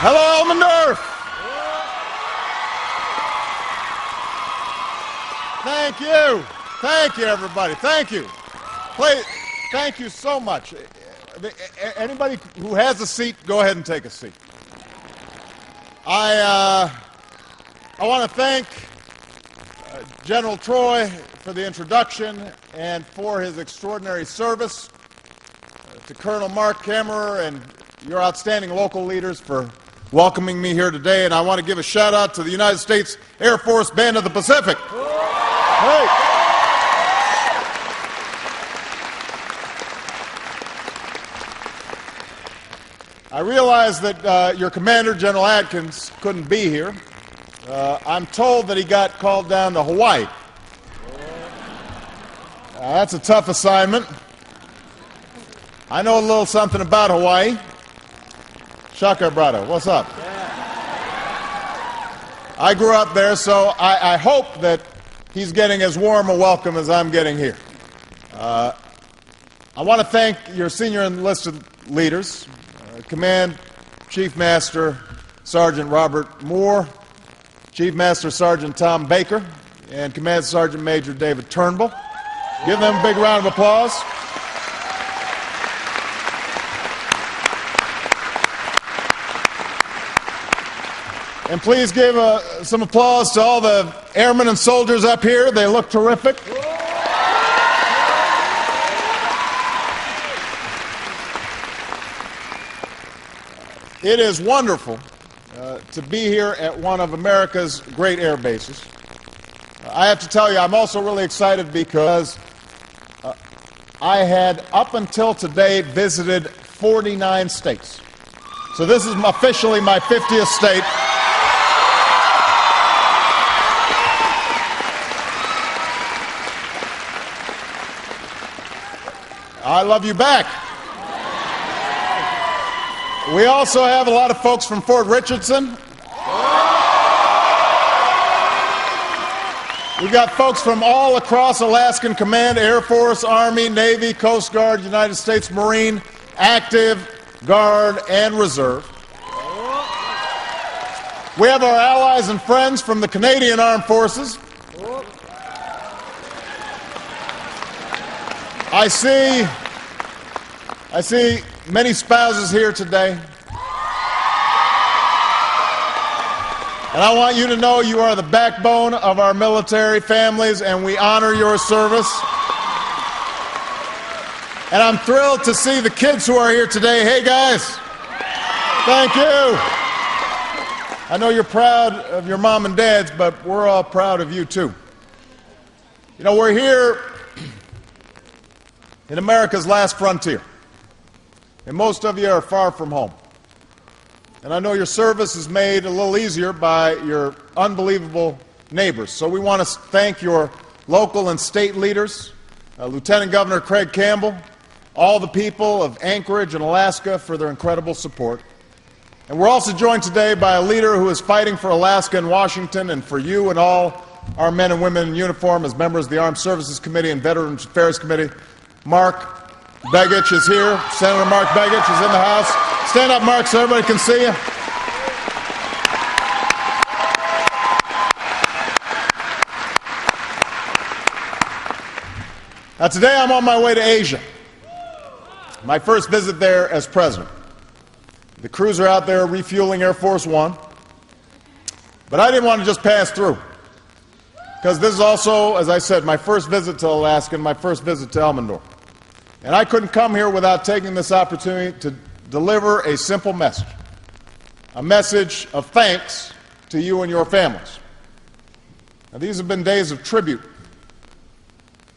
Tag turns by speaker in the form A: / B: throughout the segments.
A: Hello, Elmendorf. Thank you. Thank you, everybody. Thank you. Please, thank you so much. Anybody who has a seat, go ahead and take a seat. I want to thank General Troy for the introduction and for his extraordinary service, to Colonel Mark Kammerer and your outstanding local leaders for welcoming me here today, and I want to give a shout out to the United States Air Force Band of the Pacific. Hey. I realize that your commander, General Atkins, couldn't be here. I'm told that he got called down to Hawaii. That's a tough assignment. I know a little something about Hawaii. Shaka, brother, what's up? I grew up there, so I hope that he's getting as warm a welcome as I'm getting here. I want to thank your senior enlisted leaders, Command Chief Master Sergeant Robert Moore, Chief Master Sergeant Tom Baker, and Command Sergeant Major David Turnbull. Give them a big round of applause. And please give some applause to all the airmen and soldiers up here. They look terrific. It is wonderful to be here at one of America's great air bases. I have to tell you, I'm also really excited because I had, up until today, visited 49 states. So this is officially my 50th state. I love you back. We also have a lot of folks from Fort Richardson. We've got folks from all across Alaskan Command, Air Force, Army, Navy, Coast Guard, United States Marine, active, Guard, and Reserve. We have our allies and friends from the Canadian Armed Forces. I see many spouses here today. And I want you to know you are the backbone of our military families, and we honor your service. And I'm thrilled to see the kids who are here today. Hey, guys. Thank you. I know you're proud of your mom and dads, but we're all proud of you, too. You know, we're here in America's last frontier. And most of you are far from home. And I know your service is made a little easier by your unbelievable neighbors. So we want to thank your local and state leaders, Lieutenant Governor Craig Campbell, all the people of Anchorage and Alaska for their incredible support. And we're also joined today by a leader who is fighting for Alaska and Washington and for you and all our men and women in uniform as members of the Armed Services Committee and Veterans Affairs Committee. Mark Begich is here. Senator Mark Begich is in the House. Stand up, Mark, so everybody can see you. Now, today I'm on my way to Asia. My first visit there as president. The crews are out there refueling Air Force One. But I didn't want to just pass through, because this is also, as I said, my first visit to Alaska and my first visit to Elmendorf. And I couldn't come here without taking this opportunity to deliver a simple message, a message of thanks to you and your families. Now, these have been days of tribute.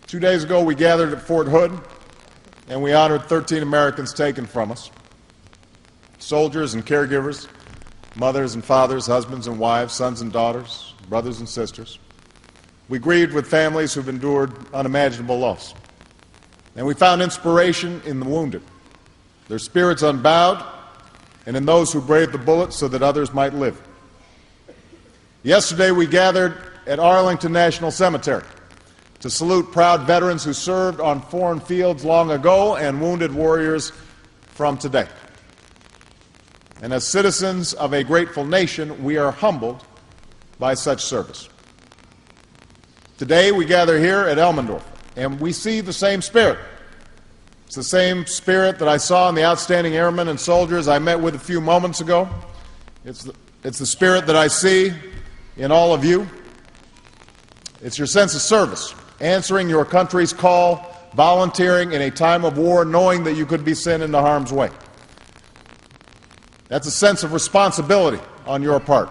A: 2 days ago, we gathered at Fort Hood, and we honored 13 Americans taken from us, soldiers and caregivers, mothers and fathers, husbands and wives, sons and daughters, brothers and sisters. We grieved with families who've endured unimaginable loss. And we found inspiration in the wounded, their spirits unbowed, and in those who braved the bullets so that others might live. Yesterday we gathered at Arlington National Cemetery to salute proud veterans who served on foreign fields long ago and wounded warriors from today. And as citizens of a grateful nation, we are humbled by such service. Today we gather here at Elmendorf, and we see the same spirit. It's the same spirit that I saw in the outstanding airmen and soldiers I met with a few moments ago. It's the spirit that I see in all of you. It's your sense of service, answering your country's call, volunteering in a time of war, knowing that you could be sent into harm's way. That's a sense of responsibility on your part.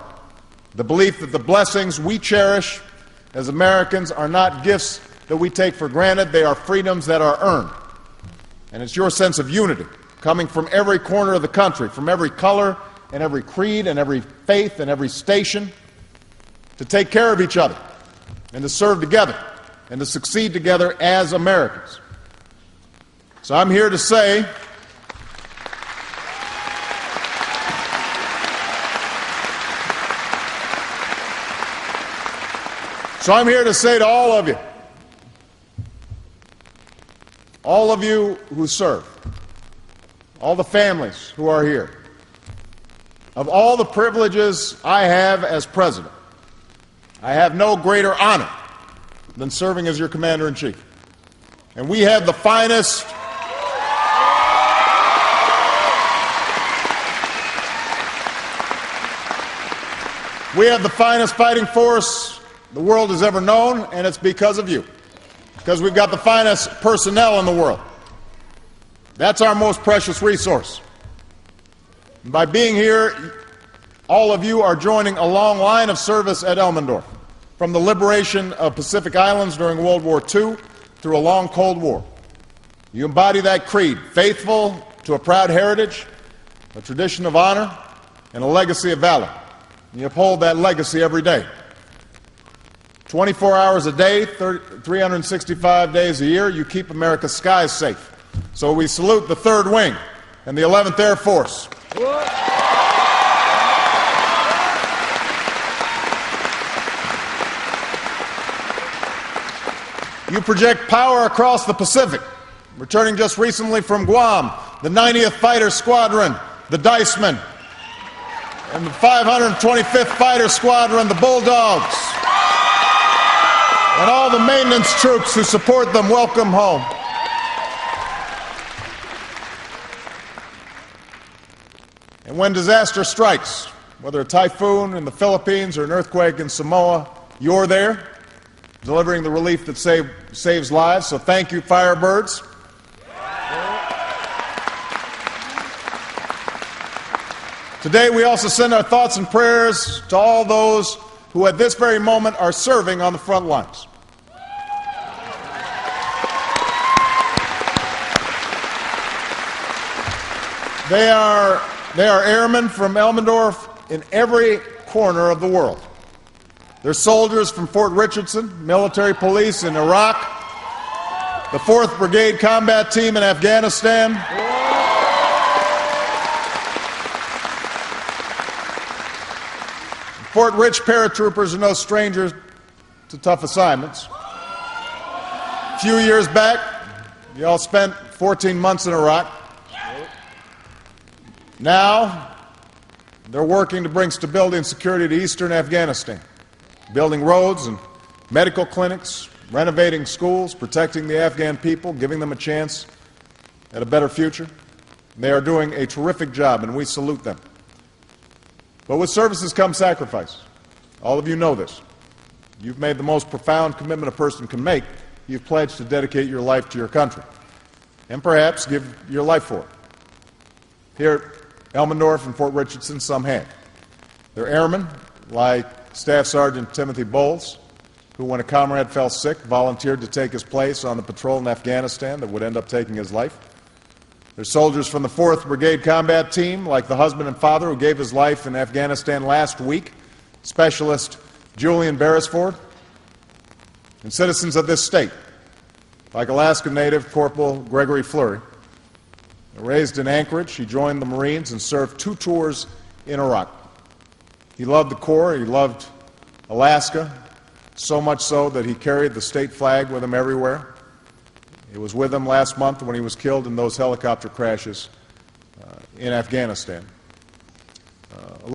A: The belief that the blessings we cherish as Americans are not gifts that we take for granted, they are freedoms that are earned. And it's your sense of unity, coming from every corner of the country, from every color and every creed and every faith and every station, to take care of each other and to serve together and to succeed together as Americans. So I'm here to say to all of you who serve, all the families who are here, of all the privileges I have as president, I have no greater honor than serving as your commander-in-chief. And we have the finest fighting force the world has ever known, and it's because of you. Because we've got the finest personnel in the world. That's our most precious resource. And by being here, all of you are joining a long line of service at Elmendorf, from the liberation of Pacific Islands during World War II through a long Cold War. You embody that creed, faithful to a proud heritage, a tradition of honor, and a legacy of valor. And you uphold that legacy every day. 24 hours a day, 365 days a year, you keep America's skies safe. So we salute the 3rd Wing and the 11th Air Force. You project power across the Pacific, returning just recently from Guam, the 90th Fighter Squadron, the Dicemen, and the 525th Fighter Squadron, the Bulldogs, and all the maintenance troops who support them. Welcome home. And when disaster strikes, whether a typhoon in the Philippines or an earthquake in Samoa, you're there, delivering the relief that saves lives. So thank you, Firebirds. Today we also send our thoughts and prayers to all those who at this very moment are serving on the front lines. They are airmen from Elmendorf in every corner of the world. They're soldiers from Fort Richardson, military police in Iraq, the 4th Brigade Combat Team in Afghanistan, Fort Rich paratroopers are no strangers to tough assignments. A few years back, you all spent 14 months in Iraq. Now, they're working to bring stability and security to eastern Afghanistan, building roads and medical clinics, renovating schools, protecting the Afghan people, giving them a chance at a better future. They are doing a terrific job, and we salute them. But with services comes sacrifice. All of you know this. You've made the most profound commitment a person can make. You've pledged to dedicate your life to your country, and perhaps give your life for it. Here at Elmendorf and Fort Richardson, some have. They're airmen, like Staff Sergeant Timothy Bowles, who, when a comrade fell sick, volunteered to take his place on the patrol in Afghanistan that would end up taking his life. They're soldiers from the 4th Brigade Combat Team, like the husband and father who gave his life in Afghanistan last week, Specialist Julian Beresford. And citizens of this state, like Alaska native Corporal Gregory Fleury. Raised in Anchorage, he joined the Marines and served 2 tours in Iraq. He loved the Corps, he loved Alaska, so much so that he carried the state flag with him everywhere. It was with him last month when he was killed in those helicopter crashes in Afghanistan.